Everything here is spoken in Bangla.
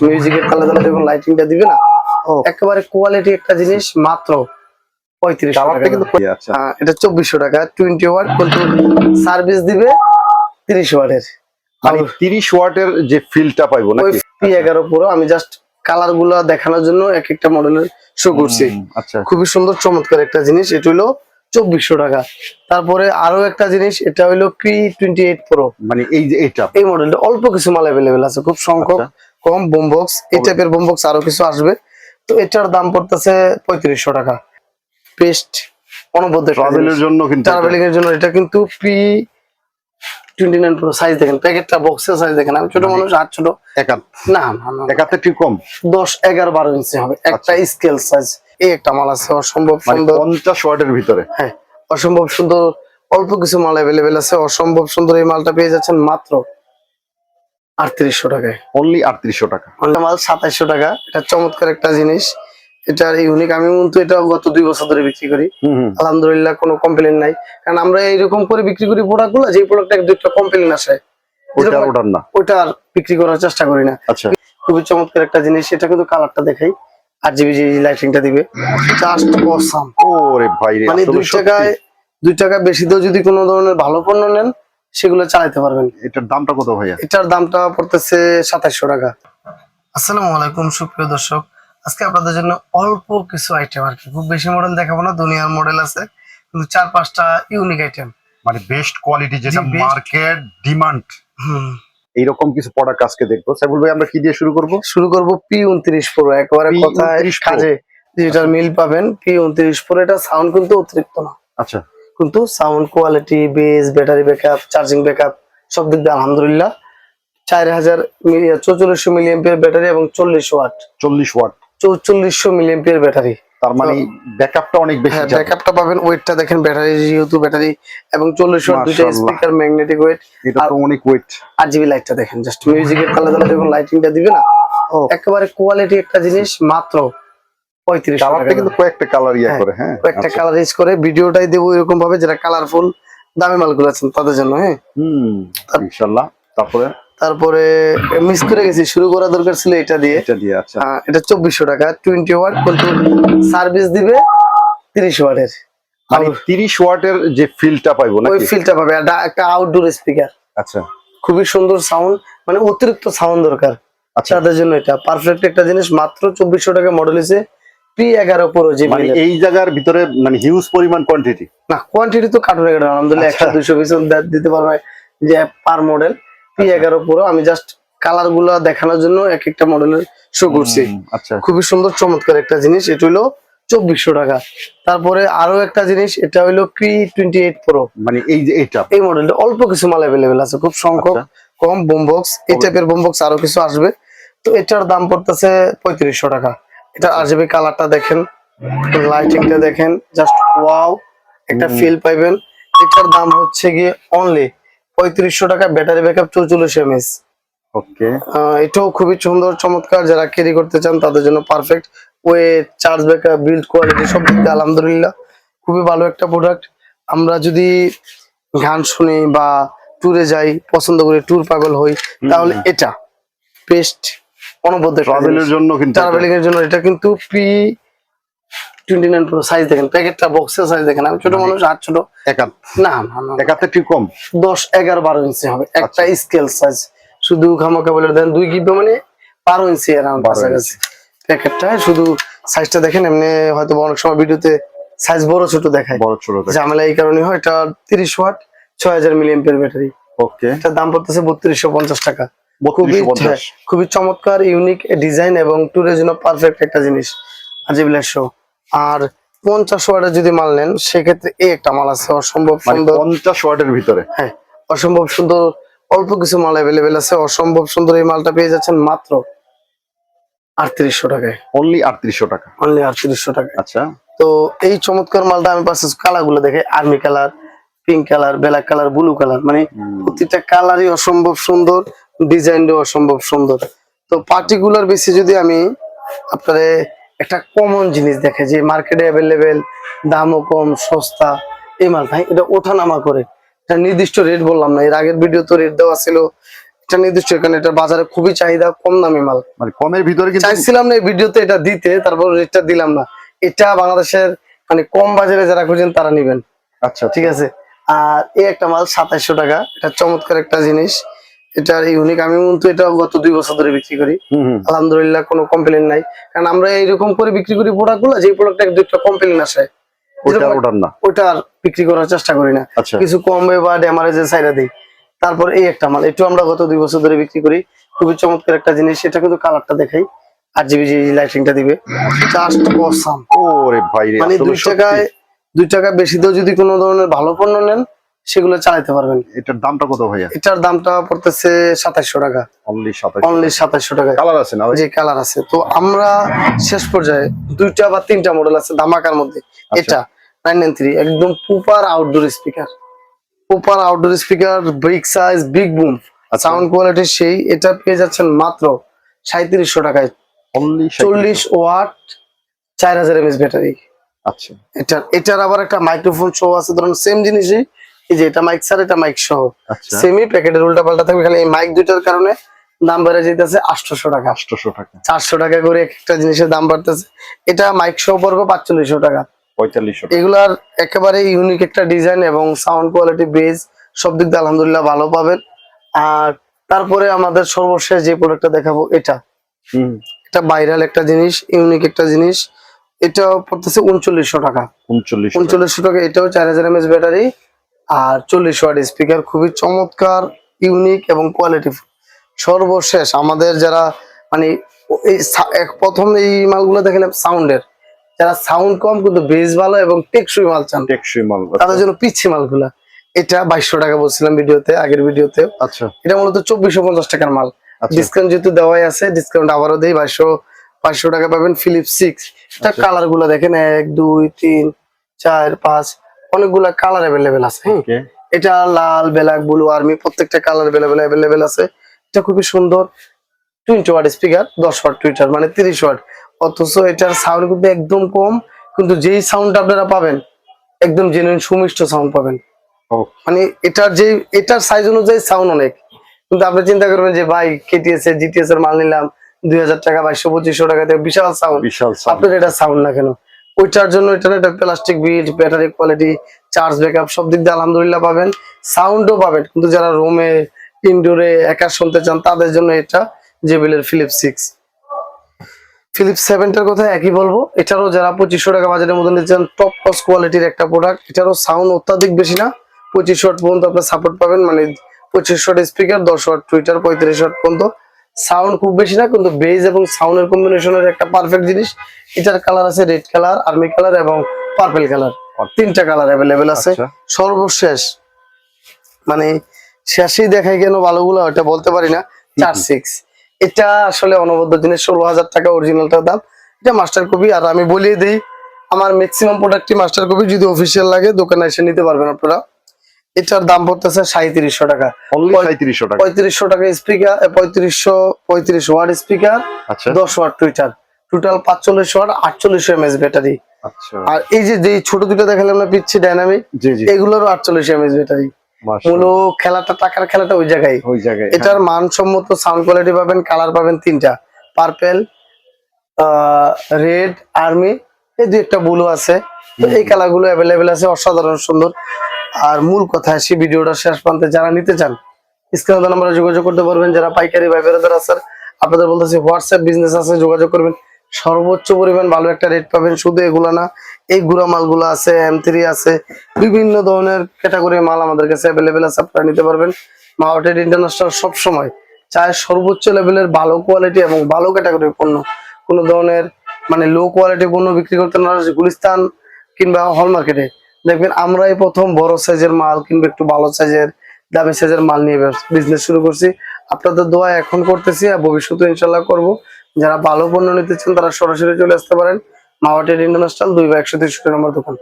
মিউজিকের তালে তালে যখন লাইটিংটা দিবে না, একেবারে কোয়ালিটি একটা জিনিস, মাত্র 35 টাকা কিন্তু। এটা 2400 টাকা, 20 ওয়াট, কিন্তু সার্ভিস দিবে 30 ওয়াটের। মানে 30 ওয়াটের যে ফিলটা পাইবো নাকি? P11 Pro আমি জাস্ট কালার গুলো দেখানোর জন্য এক একটা মডেলের শো করছি। আচ্ছা, খুবই সুন্দর চমৎকার একটা জিনিস, এটা হলো 2400 টাকা। তারপরে আরো একটা জিনিস, এটা হলো P28 Pro, মানে এই যে এই মডেলটা অল্প কিছু মাল অ্যাভেলেবেল আছে, খুব সংখ্যক কম। বোম বক্স, এই টাইপের বোম বক্স আরো কিছু আসবে। তো এটার দাম পড়তেছে 3500 টাকা। পেস্ট অনবদ্য ট্রাভেলের জন্য, কিন্তু ট্রাভেলিং এর জন্য এটা কিন্তু P29 Pro। সাইজ দেখেন, প্যাকেটটা বক্সের সাইজ দেখেন। আমি ছোট মানুষ, আর ছোট না, একাতে ঠিক কম 10, 11, 12 ইঞ্চি হবে একটা স্কেল সাইজ। এই একটা মাল আছে অসম্ভব সুন্দর, 50 ওয়াটের ভিতরে। হ্যাঁ, অসম্ভব সুন্দর। অল্প কিছু মাল অ্যাভেলেবেল আছে, অসম্ভব সুন্দর। এই মালটা পেয়ে যাচ্ছেন মাত্র 3800 টাকায়। অনলি 3800 টাকা। মাল 2700 টাকা। এটা চমৎকার একটা জিনিস, এটার ইউনিক। আমি কিন্তু এটা গত 2 বছর ধরে বিক্রি করি, আলহামদুলিল্লাহ কোনো কমপ্লেন নাই। কারণ আমরা এইরকম করে বিক্রি করি প্রোডাক্ট গুলো, যে প্রোডাক্টটা একটা কমপ্লেন আসে ওইটা আর বিক্রি করার চেষ্টা করি না। আচ্ছা, খুবই চমৎকার একটা জিনিস। এটা কিন্তু কালারটা দেখাই, RGB লাইটিংটা দিবে, জাস্ট অসাম। ওরে ভাই রে, মানে 2 টাকা বেশি দিয়ে যদি কোনো ধরনের ভালো পণ্য নেন, সেগুলো চালাতে পারবেন। এটার দামটা কত ভাইয়া? এটার দামটা পড়তেছে 2700 টাকা। আসসালামু আলাইকুম সুপ্রিয় দর্শক, আজকে আপনাদের জন্য অল্প কিছু আইটেম, আর কি খুব বেশি মডেল দেখাবো না, দুনিয়ার মডেল আছে, কিন্তু 4-5টা ইউনিক আইটেম, মানে বেস্ট কোয়ালিটি, যেটা মার্কেট ডিমান্ড। এইরকম কিছু প্রোডাক্ট আজকে দেখবো। সাইফুল ভাই, আমরা কি দিয়ে শুরু করব? P29 Pro, একেবারে কথায় কাজে ডিজিটাল মিল পাবেন। P29 Pro, এটা সাউন্ড কিন্তু অতিরিক্ত না। আচ্ছা, কিন্তু sound quality, base, battery backup, charging backup সব দিক দিয়ে আলহামদুলিল্লাহ। 4400 মিলিঅ্যাম্পিয়ার ব্যাটারি এবং 40 ওয়াট 4400 মিলিঅ্যাম্পিয়ার ব্যাটারি। তার মানে ব্যাকআপটা অনেক বেশি। ব্যাকআপটা পাবেন। ওয়েটটা দেখেন, ব্যাটারি যেহেতু ব্যাটারি এবং 40 ওয়াট, দুটো স্পিকার, ম্যাগনেটিক ওয়েট, এটা তো অনেক ওয়েট। RGB লাইটটা দেখেন, জাস্ট মিউজিকের তালে তালে যখন লাইটিংটা দিবে না, একেবারে কোয়ালিটি একটা জিনিস, মাত্র 3500 টাকা। কিন্তু কয়েকটা কালার করে, হ্যাঁ, কয়েকটা কালার ইউজ করে। ভিডিওটাই দেবো এরকম ভাবে, যারা কালারফুল দামি মালগুলো আছেন তাদের জন্য। হ্যাঁ, ইনশাআল্লাহ। তারপরে মিস করে গেছি, শুরু করা দরকার ছিল এটা দিয়ে। আচ্ছা, এটা 2400 টাকা, 20 ওয়াট, কিন্তু সার্ভিস দিবে 30 ওয়াটের। মানে 30 ওয়াটের যে ফিলটা পাইবো নাকি? ওই ফিলটা পাবে। একটা আউটডোর স্পিকার। আচ্ছা, খুবই সুন্দর সাউন্ড, মানে অতিরিক্ত সাউন্ড দরকার তাদের জন্য এটা পারফেক্ট একটা জিনিস। মাত্র 2400 টাকা। মডেল হচ্ছে P11 Pro। মানে এই জায়গার ভিতরে মানে হিউজ পরিমাণ কোয়ান্টিটি না, কোয়ান্টিটি তো কার্টুনে কার্টুন, আলহামদুলিল্লাহ 100-200 পিস দিতে পারবে যে পার মডেল। P11 Pro আমি জাস্ট কালার গুলো দেখানোর জন্য এক একটা মডেলের শো করছি। আচ্ছা, খুবই সুন্দর চমৎকার একটা জিনিস, এটা হলো 2400 টাকা। তারপরে আরো একটা জিনিস, এটা হলো P28 Pro। মানে এই যে এই মডেলটা অল্প কিছু মাল অ্যাভেলেবেল আছে, খুব সংখ্যক কম। বোম বক্স, এই টাইপের বোম বক্স আরো কিছু আসবে। তো এটার দাম পড়তেছে 3500 টাকা। এটা RGB কালারটা দেখেন, লাইটিংটা দেখেন, জাস্ট ওয়াও একটা ফিল পাইবেন। এটার দাম হচ্ছে গিয়ে অনলি 3500 টাকা। Battery backup 44 mAh। ওকে, এটাও খুবই সুন্দর চমৎকার, যারা ক্যারি করতে চান তাদের জন্য perfect. Weight, charge backup, build quality সব দিক দিয়ে আলহামদুলিল্লাহ খুবই ভালো একটা প্রোডাক্ট। আমরা যদি গান শুনি বা ট্যুরে যাই, পছন্দ করি, ট্যুর পাগল হই, তাহলে এটা বেস্ট অনবদ্য ট্রাভেলের জন্য। কিন্তু ট্রাভেলিং এর জন্য এটা কিন্তু P29 Pro। সাইজ দেখেন, প্যাকেটটা বক্সের সাইজ দেখেন। আমি ছোট মানুষ, আর ছোট না, একাতে ঠিক কম 10, 11, 12 ইঞ্চি হবে একটা স্কেল সাইজ। শুধু খামাকা বলে দেন 2 GB, মানে 12 ইঞ্চি এরাউন্ড কাছাকাছি প্যাকেটটা। শুধু সাইজটা দেখেন, এমনি হয়তো অনেক সময় ভিডিওতে সাইজ বড় ছোট দেখায়, ঝামেলা এই কারণে হয়। এটা 30 ওয়াট, 6000 মিলিঅ্যাম্পিয়ার ব্যাটারি। ওকে, এটার দাম পড়তেছে 3250 টাকা। খুবই চমৎকার ইউনিক ডিজাইন এবং ট্যুরের জন্য পারফেক্ট একটা জিনিস। RGB light show. আর 50 ওয়াটের যদি মাল নেন, সেক্ষেত্রে এই একটা মাল আছে অসম্ভব সুন্দর। 50 ওয়াটের ভিতরে, হ্যাঁ, অসম্ভব সুন্দর। অল্প কিছু মাল অ্যাভেলেবেল আছে, অসম্ভব সুন্দর। এই মালটা পেয়ে যাচ্ছেন মাত্র 3800 টাকায়। অনলি 3800 টাকা। অনলি 3800 টাকা। আচ্ছা, তো এই চমৎকার মালটা আমি পাচ্ছি। কালার গুলো দেখে, army colour, pink colour, black colour, blue colour, মানে প্রতিটা কালারই অসম্ভব সুন্দর, ডিজাইনটাও অসম্ভব সুন্দর। তো পার্টিকুলার বেসে যদি আমি আপনারে একটা কমন জিনিস দেখে, যে মার্কেটে অ্যাভেলেবেল, দামও কম, সস্তা, এই মাল ভাই এটা ওঠানামা করে। এটা নির্দিষ্ট রেট বললাম না, এর আগের ভিডিও তো রেট দেওয়া ছিল এটা নির্দিষ্ট, এখানে এটা বাজারে খুবই চাহিদা, কম দামি মাল। মানে কমের ভিতরে কিন্তু চাইছিলাম না এই ভিডিওতে এটা দিতে, তারপর রেটটা দিলাম না। এটা বাংলাদেশের মানে কম বাজারে যারা খুঁজেন তারা নিবেন। আচ্ছা ঠিক আছে। আর এই একটা মাল 2700 টাকা, এটা চমৎকার একটা জিনিস, এটা ইউনিক। আমি কিন্তু এটা গত 2 বছর ধরে বিক্রি করি, আলহামদুলিল্লাহ কোনো কমপ্লেন নাই। কারণ আমরা এইরকম করে বিক্রি করি প্রোডাক্ট গুলো, যে প্রোডাক্ট এক দুইটা কমপ্লেন আসে ওটা আর বিক্রি করার চেষ্টা করি না, কিছু কমবে বা ড্যামারেজের সাইডে দিই। তারপর এই একটা মাল, একটু আমরা গত 2 বছর ধরে বিক্রি করি, খুবই চমৎকার একটা জিনিস। এটা কিন্তু কালারটা দেখাই, 8GB লাইটিংটা দিবে, জাস্ট অসাম। ওরে ভাই রে, মানে 2 টাকা বেশি দিয়েও যদি কোনো ধরনের ভালো পণ্য নেন সেগুলো চালাতে পারবেন। এটার দামটা কত ভাইয়া? এটার দামটা পড়তেছে 2700 টাকা, অনলি 2700 টাকা। কালার আছে না? যে কালার আছে। তো আমরা শেষ পর্যায়ে 2টা বা 3টা মডেল আছে ধামাকার মধ্যে। এটা 993 একদম proper outdoor speaker, big size, big broom, sound quality সেই। এটা পেয়ে যাচ্ছেন মাত্র 3700 টাকায়, অনলি 40 ওয়াট 4000 mAh ব্যাটারি। আচ্ছা, এটার আবার একটা মাইক্রোফোন সহ আছে, ধরুন সেম জিনিসই, এই যে এটা মাইক স্যার, এটা মাইক সহ, সেমি প্যাকেটের উল্টা পাল্টা থাকবে, খালি এই মাইক দুইটার কারণে দাম বেড়ে যেতেছে 800 টাকা, 400 টাকা করে একটা জিনিসের দাম বাড়তেছে। এটা মাইক সহ পড়বে 4500 টাকা, 4500 টাকা। এগুলার একেবারে ইউনিক একটা ডিজাইন এবং সাউন্ড কোয়ালিটি, বেস সব দিক দিয়ে আলহামদুলিল্লাহ ভালো পাবেন। আর তারপরে আমাদের সর্বশেষ যে প্রোডাক্টটা দেখাবো, এটা ভাইরাল একটা জিনিস, ইউনিক একটা জিনিস। এটা পড়তেছে 3900 টাকা, 3900 টাকা। এটাও 4000 mAh ব্যাটারি আর 40 ওয়াট স্পিকার, খুবই চমৎকার, ইউনিক এবং কোয়ালিটি। সর্বশেষ আমাদের যারা মানে এই প্রথম এই মালগুলো দেখালাম সাউন্ডের, যারা সাউন্ড কম কিন্তু বেস ভালো এবং টেকসই মাল চান, তাদের জন্য পিচ্ছি মালগুলা। এটা 2200 টাকা বলছিলাম ভিডিওতে, আগের ভিডিওতে। আচ্ছা, এটা মূলত 2450 টাকার মাল, ডিসকাউন্ট যেহেতু দেওয়াই আছে, ডিসকাউন্ট আবারও দেই, 2200 টাকা পাবেন। ফিলিপস 6, এটা কালার গুলা দেখেন, 1 2 3 4 5 অনেকগুলা কালার অ্যাভেলেবেল আছে। হ্যাঁ, এটা লাল, ব্ল্যাক, ব্লু, আর্মি, প্রত্যেকটা কালার অ্যাভেলেবেল আছে। এটা খুবই সুন্দর, 20 ওয়াট স্পিকার, 10 ওয়াট টুইটার, মানে 30 ওয়াট। অথচ এটার সাউন্ড কিন্তু একদম কম, কিন্তু যেই সাউন্ড আপনারা পাবেন একদম জেনুইন সুমিষ্ট সাউন্ড পাবেন। মানে এটার সাইজ অনুযায়ী সাউন্ড অনেক, কিন্তু আপনি চিন্তা করবেন যে ভাই কেটিএস এর জিটিএস এর মাল নিলাম 2000 টাকা, 2200-2500 টাকাতে, বিশাল সাউন্ড, আপনার এটা সাউন্ড না কেন? ওইটার জন্য এটা plastic build, battery quality, charge backup সব দিক দিয়ে আলহামদুলিল্লাহ পাবেন, সাউন্ডও পাবেন। কিন্তু যারা রুমে ইনডোরে একা শুনতে চান তাদের জন্য এটা জেবিএল ফিলিপস 6। ফিলিপস 7টার কথা একই বলবো, এটারও যারা 2500 টাকা বাজারের মধ্যে নিতে চান, টপ ক্লাস কোয়ালিটির একটা প্রোডাক্ট। এটারও সাউন্ড অত্যাধিক বেশি না, 25 ওয়াট পর্যন্ত আপনার সাপোর্ট পাবেন, মানে 25 watt speaker, 10 watt tweeter, 35 watt পর্যন্ত। সাউন্ড খুব বেশি না, কিন্তু বেজ এবং সাউন্ডের কম্বিনেশনের একটা পারফেক্ট জিনিস। এটার কালার আছে রেড কালার, আর্মি কালার এবং পার্পল কালার, 3টা কালার অ্যাভেলেবেল আছে। সর্বশেষ মানে শেষই দেখাই কেন ভালোগুলো ওটা বলতে পারি না, 4-6, এটা আসলে অনবদ্য জিনিস, 16,000 টাকা অরিজিনালটার দাম। এটা মাস্টার কপি, আর আমি বলিয়ে দিই আমার ম্যাক্সিমাম প্রোডাক্টই মাস্টার কপি, যদি অফিসিয়াল লাগে দোকানে এসে নিতে পারবেন আপনারা। এটার দাম পড়তেছে 3700 টাকা, 3500 টাকা speaker, 35 watt speaker, 10 watt tweeter, total 45 watt, 4800 mAh battery. আর এই যে ছোট দুটো দেখালাম না পিচ্ছি ডাইনামিক, এগুলোরও 4800 mAh ব্যাটারি। মূল খেলাটা, টাকার খেলাটা ওই জায়গায়। এটার মানসম্মত সাউন্ড কোয়ালিটি পাবেন, কালার পাবেন 3টা, পার্পল, রেড, আর্মি, এই 2-একটা ব্লু আছে। তো এই কালার গুলো অ্যাভেলেবেল আছে, অসাধারণ সুন্দর। আর মূল কথা আসি ভিডিওটা শেষ প্রান্তে, যারা নিতে চান স্ক্রিনে নাম্বারে যোগাযোগ করতে পারবেন। যারা পাইকারি ভাই বেরোদার আছেন, আপনাদের বলতেছি হোয়াটসঅ্যাপ বিজনেস আছে, যোগাযোগ করবেন, সর্বোচ্চ পরিমাণ ভালো একটা রেট পাবেন। শুধু এগুলা না, এই গুড়া মালগুলো আছে, M3 আছে, বিভিন্ন ধরনের ক্যাটাগরি মাল আমাদের কাছে অ্যাভেলেবেল আছে, আপনারা নিতে পারবেন। মাওয়াটেড ইন্টারন্যাশনাল সবসময় চায় সর্বোচ্চ লেভেলের ভালো কোয়ালিটি এবং ভালো ক্যাটাগরির পণ্য, কোনো ধরনের মানে লো কোয়ালিটি পণ্য বিক্রি করতে না। গুলিস্তান কিংবা হল মার্কেটে দেখবেন আমরাই প্রথম বড় সাইজের মাল কিংবা একটু ভালো সাইজের, দামি সাইজের মাল নিয়ে বিজনেস শুরু করছি। আপনাদের দোয়া এখন করতেছি, আর ভবিষ্যতে ইনশাল্লাহ করবো। যারা ভালো পণ্য নিতে চান তারা সরাসরি চলে আসতে পারেন, মাওয়াটেড ইন্টারন্যাশনাল 2/163 নম্বর দোকান।